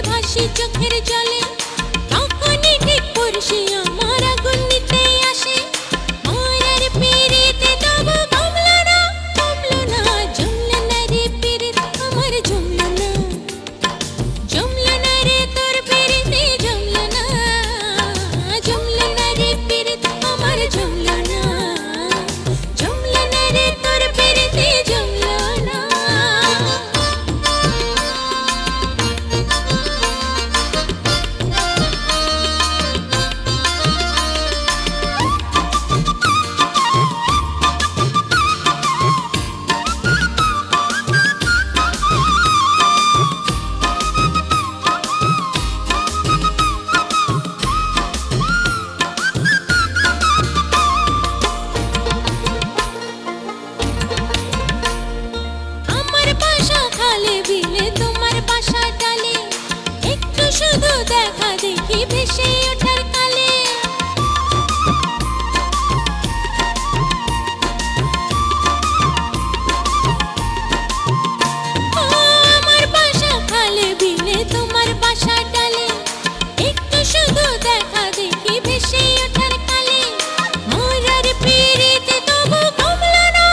ভাসি চোখের জলে তখনই ঠিক পড়শি আমার আগুন নিতে আসে মায়ার পিরিতে তবু কমলো না জমলো না রে পিরিত আমার জমলো না রে তোর পিরিতে জমলো না রে পিরিত আমার জমলো না রে তোর পিরিতে জমলো না আমার বাসা খালে বিলে তোমার বাসা ডালে একটু শুধু দেখা দেখি ভেসে ওঠার কালে ও আমার বাসা খালে বিলে তোমার বাসা ডালে একটু শুধু দেখা দেখি ভেসে ওঠার কালে মোরার পিরিতে তবু কমলো না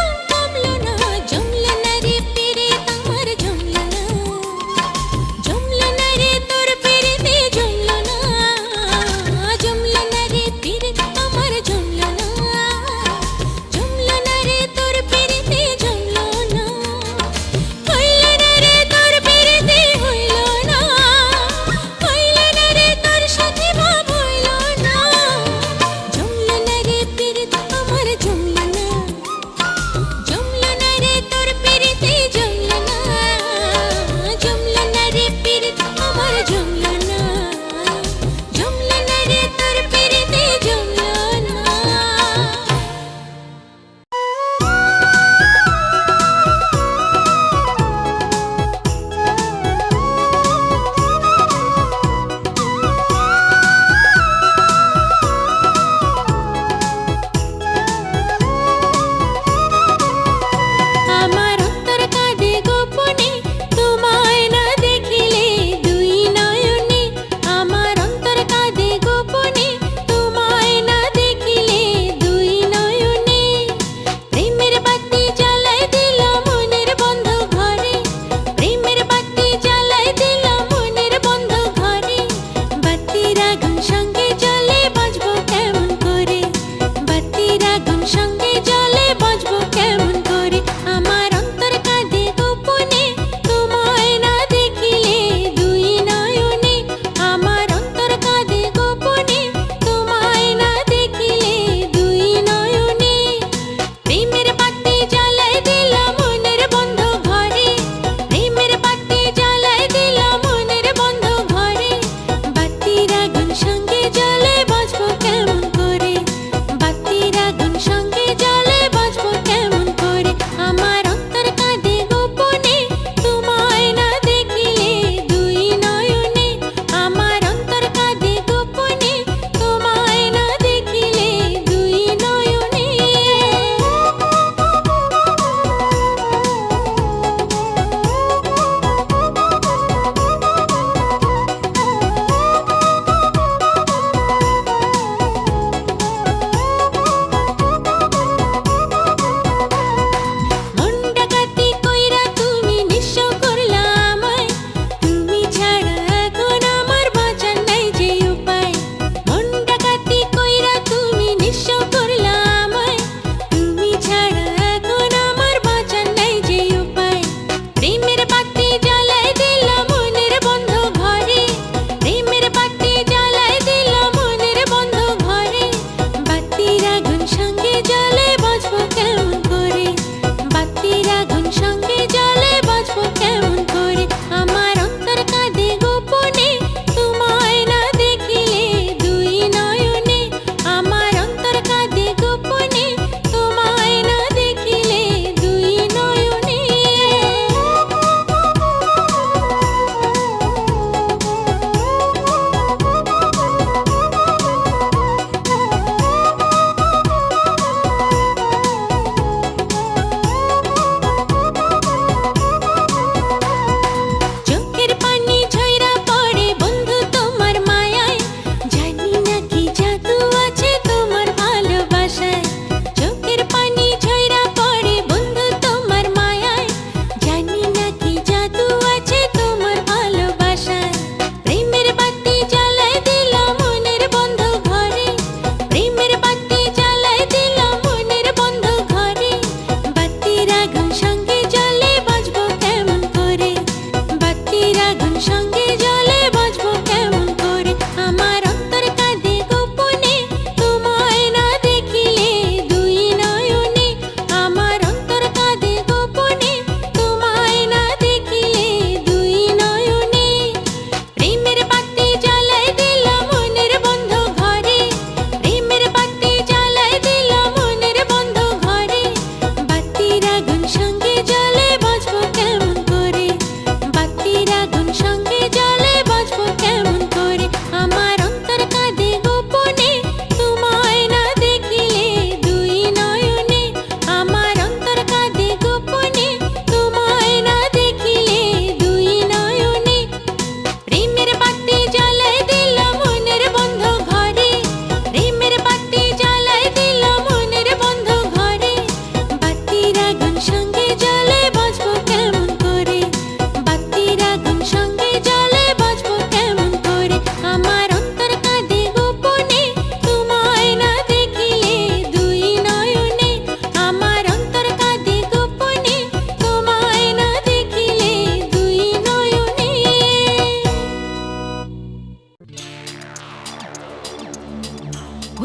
জমলো না রে পিরিত আমার জমলো না রে তোর পিরিতে জমলো না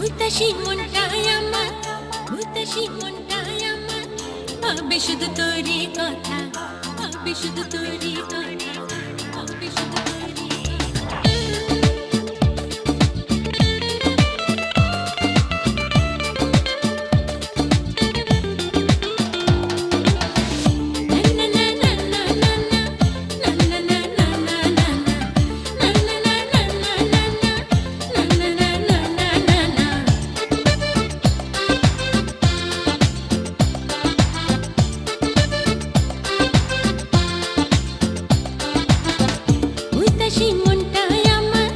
উদাসী মনটাই আমার, উদাসী মনটাই আমার, ভাবে শুধু তোরই কথা, ভাবে শুধু তোরই কথা, ভাবে শুধু তোরই উদাসী মনটাই আমার,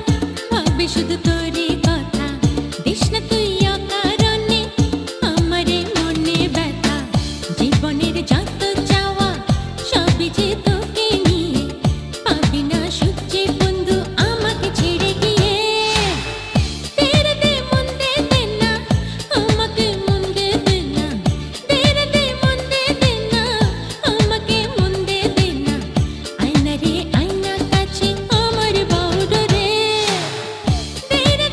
ভাবে শুধু তোরই কথা, দিস না তুই অকারণে আমারে মনে ব্যথা, জীবনের যত চাওয়া সবই যে তোকে নিয়ে, পাবি না সুখ যে বন্ধু আমাকে ছেড়ে গিয়ে। তেরে দে মন দে দে না, আমাকে মন দে দে না, তেরে দে মন দে দে না, আমাকে মন দে দে না, আয়না রে আয়না কাছে আমার বউডরে, তেরে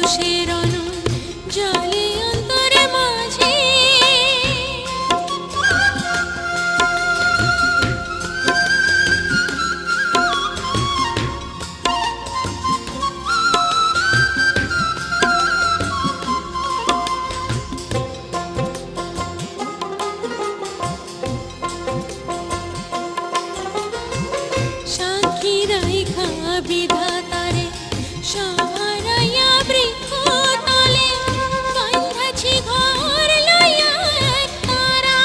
তুষের অনল জলে অন্তরে মাঝে। বিধাতারে সহারাইয়া বৃক্ষ তলে বাঁধাছি ঘর লইয়া একতারা।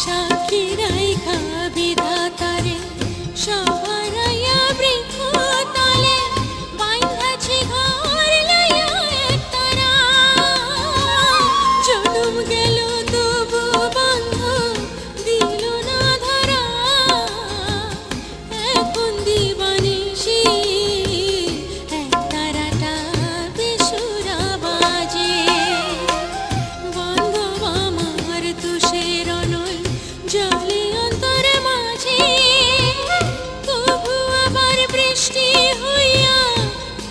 সাক্ষী রাইখা বিধাতারে সহারাইয়া বৃক্ষ তলে বাঁধাছি ঘর লইয়া একতারা। জনম গেল তবু বন্ধ দিল না ধরা, এখন দিবানিশি একতারাটা বেসুরা বাজে। বান্ধব আমার তুষের অনল জলে অন্তরে মাঝে, তবু আবার বৃষ্টি হইয়া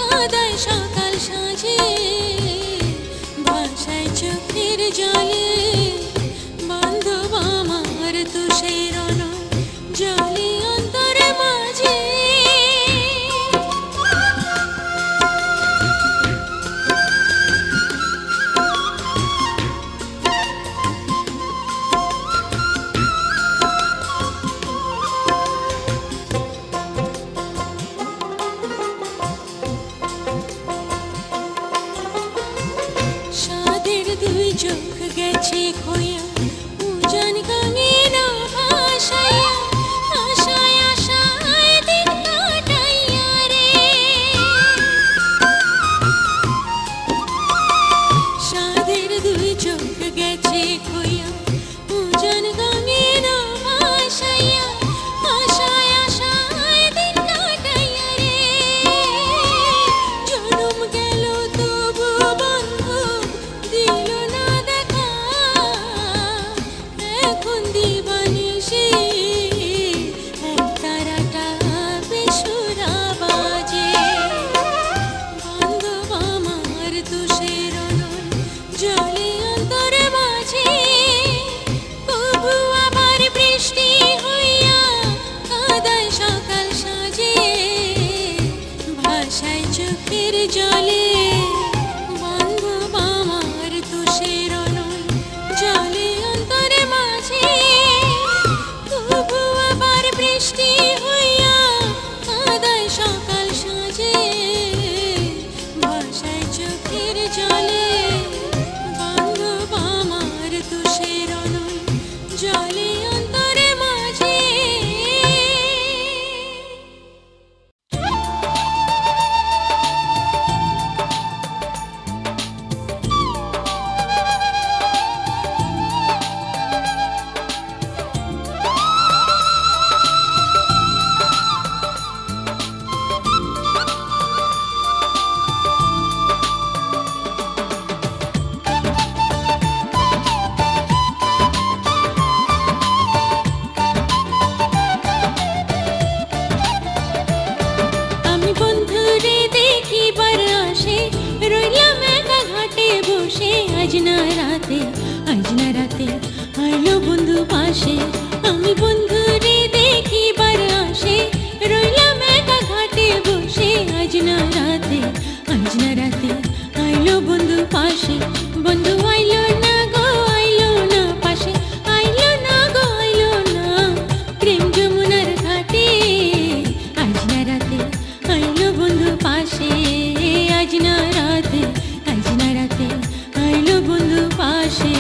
কাঁদায় সকাল সাঁঝে। ভাষায় চোখের জলে বান্ধব আমার তুষের অনল জলে অন্তরে মাঝে। সাদের দুই চোখ গেছে খোয়া উজান গাঙে না ভাসাইয়া, আশায় আশায় দিন কাটাইয়া রে। সাদের দুই চোখ গেছে খোয়া উজান গাঙে না ভাসাইয়া, আশায় আশায় দিন কাটাইয়া রে। জনম গেল তবু বন্ধ দিল না দেখা, এখন দিবানিশি একতারাটা বেসুরা বাজে। বান্ধব আমার তুষের অনল জলে অন্তরে মাঝে, তবু আবার বৃষ্টি হইয়া কাঁদায় সকাল সাঁঝে। ভাষায় চোখের জলে বান্ধব আমার তুষের অনল জলে অন্তরে মাঝে, তবু আবার বৃষ্টি হইয়া কাঁদায় সকাল সাঁঝে। ভাষায় চোখের জলে বান্ধব আমার তুষের অনল জলে অন্তরে মাঝে। আমি বন্ধুরে দেখিবার আসে রইলাম একা ঘাটে বসে। আজ না রাতে আইলো বন্ধু পাশে। আমি বন্ধুরে দেখিবার আসে রইলাম একা ঘাটে বসে। আজ না রাতে আইলো বন্ধু পাশে। বন্ধু আইলো না গো আইলো না পাশে, আইলো না গো আইলো না প্রেম যমুনার ঘাটে। আজ না রাতে আইলো বন্ধু পাশে। আজ না রাতে আইলো বন্ধু পাশে।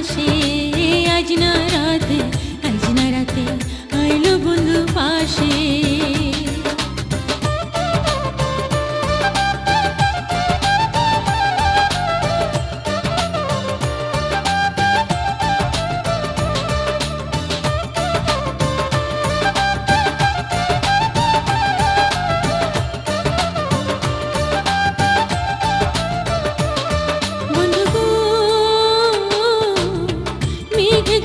পাশে আজ না রাতে, আজ না রাতে আইলো বন্ধু পাশে।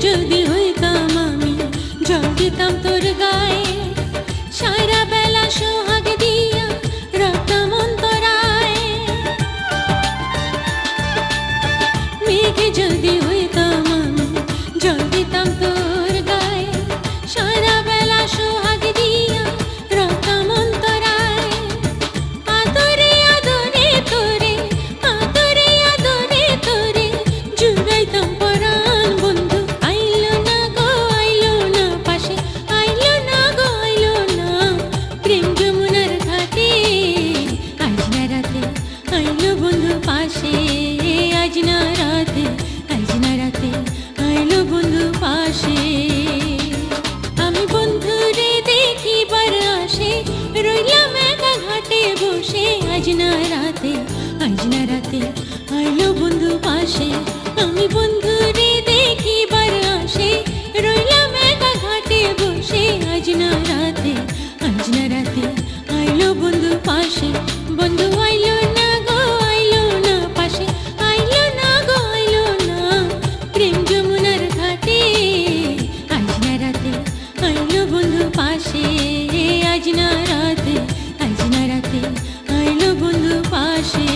যদি হইতাম আমি জল দিতাম তোর গায়ে, সারা বেলা সোহাগ দিয়া রাখতাম অন্তরায়। মেঘে যদি হইতাম আমি জল দিতাম তোর গায়ে, সারা বেলা সোহাগ দিয়া রাখতাম অন্তরায়। আদরে আদরে তোরে, আদরে আদরে তোরে জুড়াইতাম পরাণ বন্ধু। পাশে আজ না রাতে, আজ না রাতে আইলো বন্ধু পাশে। আমি বন্ধুরে দেখিবার আসে রইলাম একা ঘাটে বসে, আজ না রাতে, আজ না রাতে আইলো বন্ধু পাশে। আমি বন্ধুরে দেখিবার আসে রইলাম একা ঘাটে বসে, আজ না রাতে, আজ না রাতে আইলো বন্ধু পাশে। বন্ধু আইলো না গো, আইলো না পাশে, আইলো না গো, আইলো না প্রেম যমুনার ঘাটে। আজ না রাতে আইলো বন্ধু পাশে, আজ না রাতে, আজ না রাতে আইলো বন্ধু পাশে।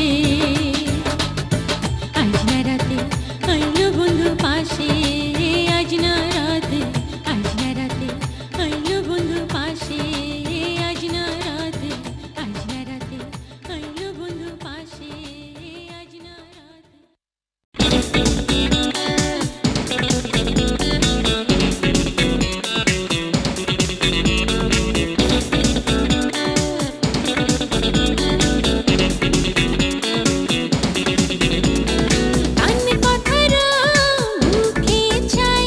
আজ না রাতে আইলো বন্ধু পাশে, আজ না রাতে, আজ না রাতে আইলো বন্ধু পাশে। আজ না রাতে, আজ না রাতে আইলো বন্ধু পাশে, আজ না রাতে। কান কথারা মুখে চাই,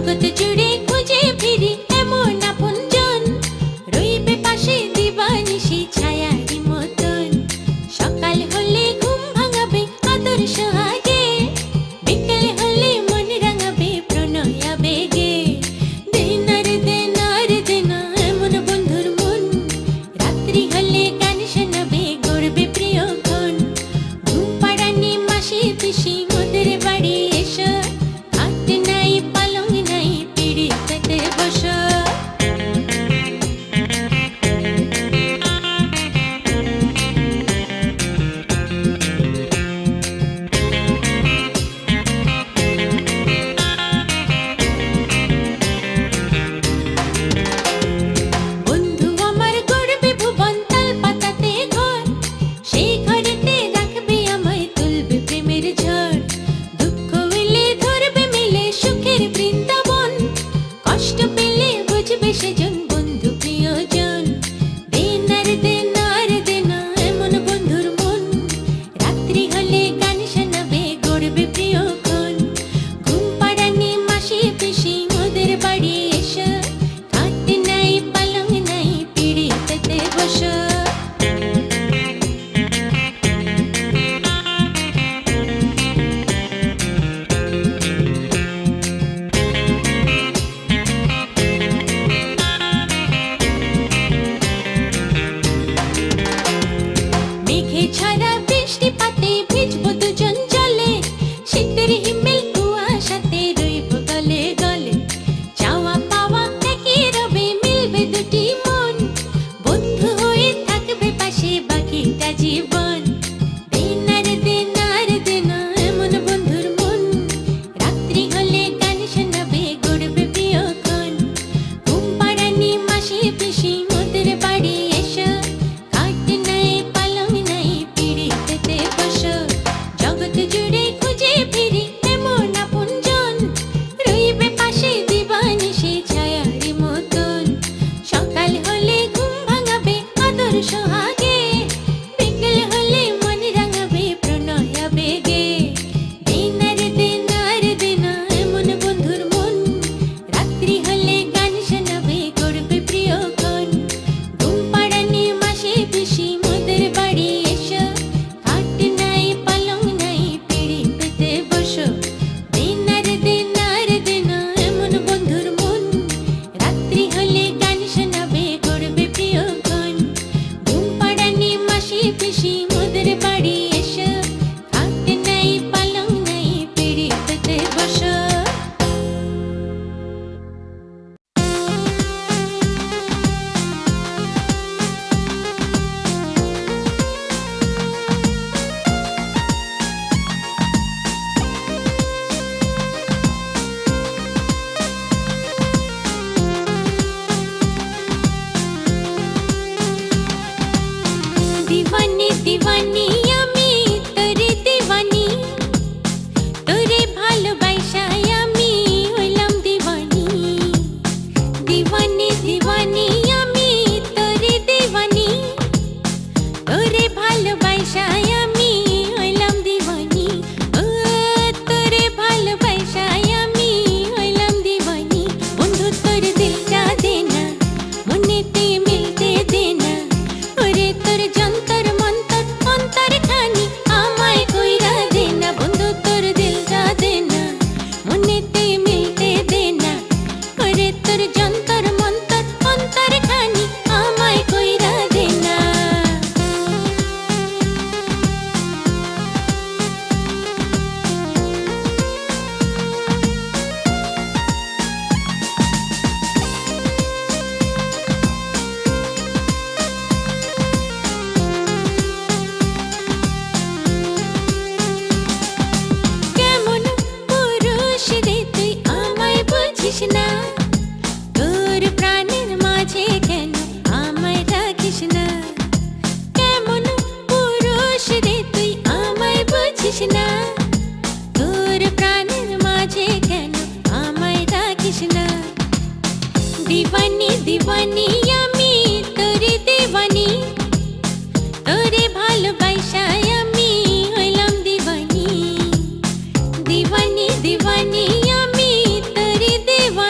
জগৎ জুড়ে খুঁজে ফিরি এমন আপনজন, রইবে পাশে দিবানিশি ছায়ারি মতন। সকাল হলে ঘুম ভাঙাবে আদর সোহাগে, বিকেল হলে মন রাঙাবে প্রণয় আবেগে। দিনার দিনার দিনা এমন বন্ধুর মন, রাত্রি হলে গান শোনাবে গড়বে প্রিয়ক্ষণ। ঘুম পাড়ানি মাসি পিসি মোদের বাড়ি এসো, খাট নাই পালং নাই পিড়িতে বসো। বন্ধু আমার গড়বে ভুবন তাল পাতাতে ঘর, সেই ঘরেতে রাখবে আমায় তুলবে প্রেমের ঝড়। দুঃখ এলে ধরবে মিলে সুখের বৃন্দাবন, কষ্ট পেলে বুঝবে সেজন বন্ধু প্রিয়জন। দিনার দিনার দিনা এমন বন্ধুর মন, রাত্রি হলে গান শোনাবে গড়বে প্রিয়ক্ষণ। ঘুম পাড়ানি মাসি পিসি মোদের বাড়ি এসো, খাট নাই পালং নাই পিড়িতে বসো। মেঘে ছাড়া বৃষ্টিপাতে ভিজবো দুজন জলে, শীতের হিমেল কুয়াশাতে রইব গলে গলে। চাওয়া পাওয়া একই রবে মিলবে দুটি মন, বন্ধু হয়ে থাকবে পাশে বাকিটা জীবন। দিনার দিনার দিনা এমন বন্ধুর মন, রাত্রি হলে গান শোনাবে গড়বে প্রিয়ক্ষণ। ঘুম পাড়ানি মাসি পিসি মোদের বাড়ি এসো, খাট নাই পালং নাই পিড়িতে বসো। জগৎ জুড়ে খুঁজে ফিরি এমন আপনজন, রইবে পাশে দিবানিশি ছায়ারি মতন। সকাল হলে ঘুম ভাঙাবে আদর সোহাগে, বিকেল হলে মন রাঙাবে প্রণয় আবেগে। দিনার দিনার দিনা এমন বন্ধুর মন, রাত্রি হলে গান শোনাবে গড়বে প্রিয়ক্ষণ। ঘুম পাড়ানি মাসি পিসি মোদের বাড়ি এসো, খাট নাই পালং নাই পিড়িতে বসো। দিনার দিনার দিনা এমন বন্ধুর মন, রাত্রি হলে গান শোনাবে গড়বে প্রিয়ক্ষণ। ঘুম পাড়ানি মাসি পিসি মোদের বাড়ি এসো, খাট নাই পালং নাই পিড়িতে বসো। দিওয়ানি দিওয়ানি আমি তোরে দিওয়ানি, তোরে ভালোবাসায় আমি হইলাম দিওয়ানি। দিওয়ানি দিওয়ানি আমি তোরে দিওয়ানি, তোরে ভালোবাসায় আমি হইলাম দিওয়ানি। ও তোরে ভালোবাসায় আমি হইলাম দিওয়ানি। বন্ধু তোর দিলটা দে না, মনেতে মিলতে দে না, ওরে তোর যন্তর মন্তর অন্তর খানি আমায় কইরা দে না। বন্ধু তোর দিলটা দে না, মনেতে মিলতে দে না, ওরে তোর যন্তর মন্তর অন্তর খানি আমায় কইরা দে না। কেমন পুরুষ রে তুই আমায় বুঝিস না, তোর প্রাণের মাঝে কেন আমায় রাখিস না। কেমন পুরুষ রে তুই আমায় বুঝিস না, তোর প্রাণের মাঝে কেন আমায় রাখিস না। দিওয়ানি দিওয়ানি আমি তোরে দিওয়ানি, তোরে ভালোবাসায় আমি হইলাম দিওয়ানি। দিওয়ানি দিওয়ানি আমি তোরে দিওয়ানি।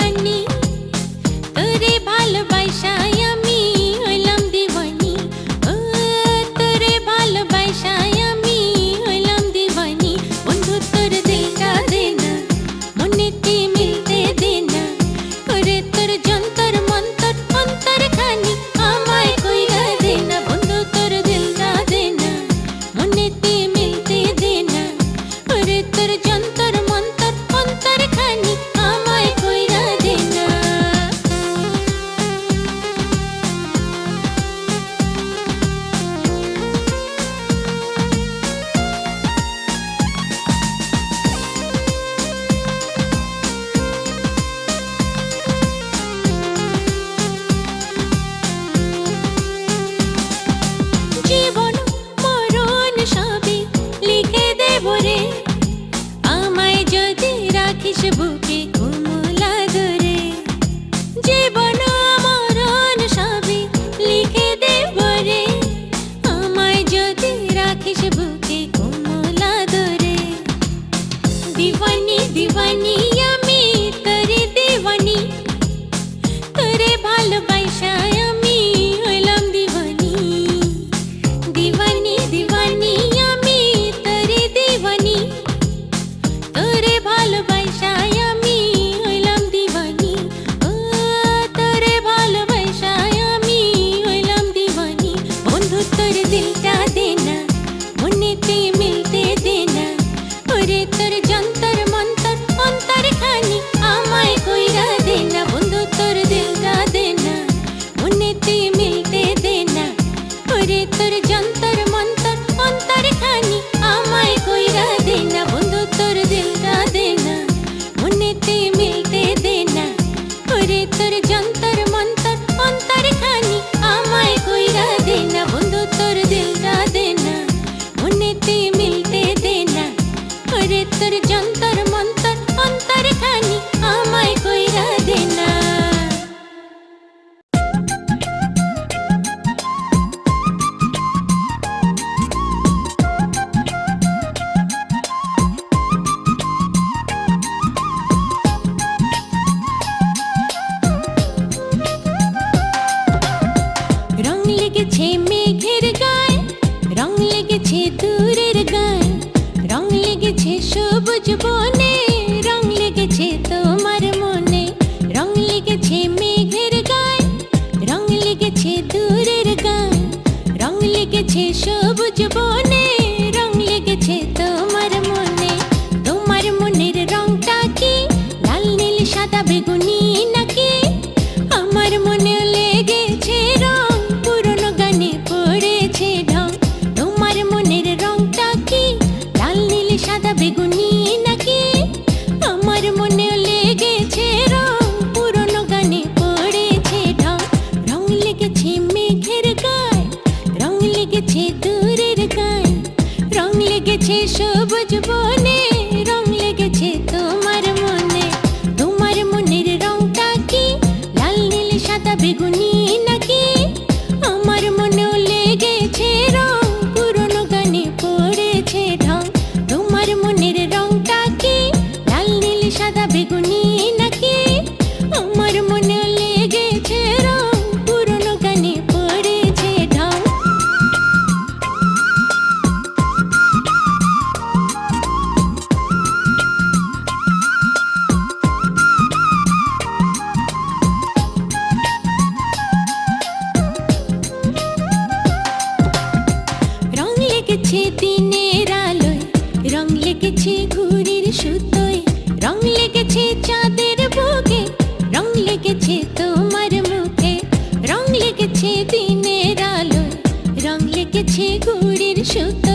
সুখ